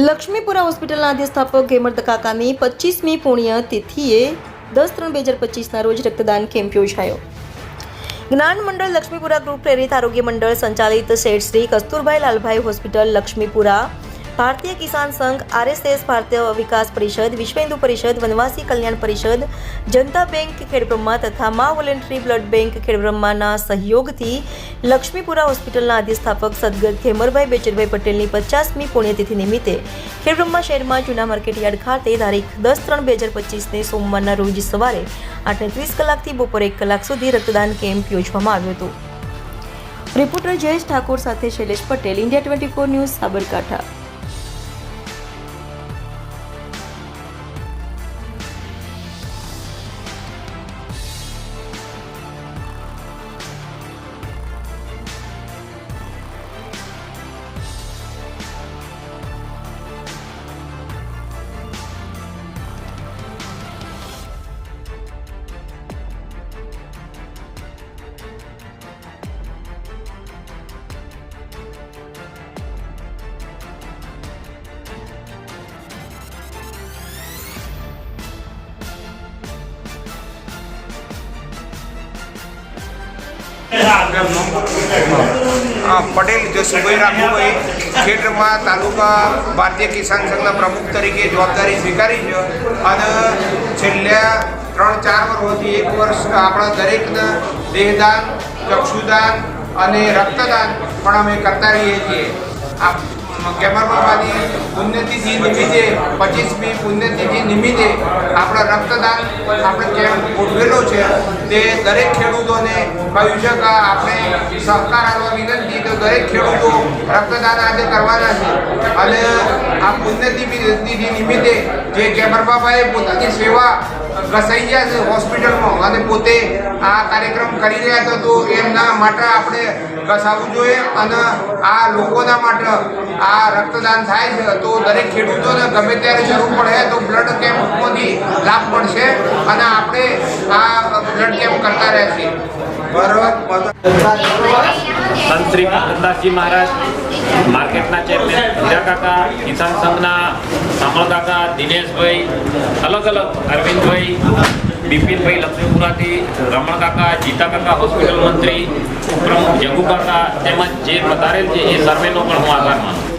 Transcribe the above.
લક્ષ્મીપુરા હોસ્પિટલના અધિસ્થાપક હેમંત કાકાની 25મી પુણ્યતિથિએ 10/3/2025ના રોજ રક્તદાન કેમ્પ યોજાયો. જ્ઞાન મંડળ લક્ષ્મીપુરા ગ્રુપ પ્રેરિત આરોગ્ય મંડળ સંચાલિત શેઠ શ્રી કસ્તુરભાઈ લાલભાઈ હોસ્પિટલ લક્ષ્મીપુરા, ભારતીય કિસાન સંઘ, RSS, ભારતીય વિકાસ પરિષદ, વિશ્વ હિન્દુ પરિષદ, વનવાસી કલ્યાણ પરિષદ, જનતા બેંક ખેડબ્રહ્મા તથા મા વોલેન્ટરી બ્લડ બેંક ખેડબ્રહ્માના સહયોગથી લક્ષ્મીપુરા હોસ્પિટલના અધિસ્થાપક સદગત ખેમરભાઈ બેચરભાઈ પટેલની 50મી પુણ્યતિથિ નિમિત્તે ખેડબ્રહ્મા શહેરમાં જૂના માર્કેટયાર્ડ ખાતે તારીખ 10/3/2025ને સોમવારના રોજ સવારે 8:30 કલાકથી બપોરે 1 કલાક સુધી રક્તદાન કેમ્પ યોજવામાં આવ્યો હતો. રિપોર્ટર જયેશ ઠાકોર સાથે શૈલેષ પટેલ, ઇન્ડિયા 24 ન્યૂઝ, સાબરકાંઠા. પટેલ જસુભાઈ રાઘુભાઈ ખેડબ્રહ્મા તાલુકા ભારતીય કિસાન સંઘના પ્રમુખ તરીકે જવાબદારી સ્વીકારી છે અને છેલ્લા 3-4 વર્ષથી 1 વર્ષ આપણા દરેકને દેહદાન, ચક્ષુદાન અને રક્તદાન પણ અમે કરતા રહીએ છીએ. કેમરબાબાની પુણ્યતિથિ નિમિત્તે 25મી પુણ્યતિથિ નિમિત્તે આપણે રક્તદાન આપણે કેમ્પ ગોઠવેલો છે. તે દરેક ખેડૂતોને કહ્યું છે કે આપણે સહકાર આપવા વિનંતી, તો દરેક ખેડૂતો રક્તદાન આજે કરવાના છે. અને આ પુણ્યતિથિ નિમિત્તે જે કેમરબાબાએ પોતાની સેવા ઘસાઈ છે હોસ્પિટલમાં અને પોતે આ કાર્યક્રમ કરી રહ્યા હતા, તો એમના માટે આપણે ઘસાવવું જોઈએ અને આ લોકોના માટે આ રક્તદાન થાય છે. તો દરેક ખેડૂતોને ગમે ત્યારે જરૂર પડે તો બ્લડ કેમ્પમાંથી લાભ મળશે અને આપણે આ બ્લડ કેમ્પ કરતા રહેશે. સંત શ્રી કૃષ્ણદાસજી મહારાજ, માર્કેટના ચેરમેન હીરા કાકા, કિસાન સંઘના સામળ કાકા, દિનેશભાઈ, અલગ અલગ અરવિંદભાઈ, બિપિનભાઈ લક્ષ્મીપુરાથી, રમણ કાકા, જીતા કાકા, હોસ્પિટલ મંત્રી, પ્રમુખ જગુ કાકા, તેમજ જે પધારેલ છે એ સર્વેનો પણ હું આભાર માનું.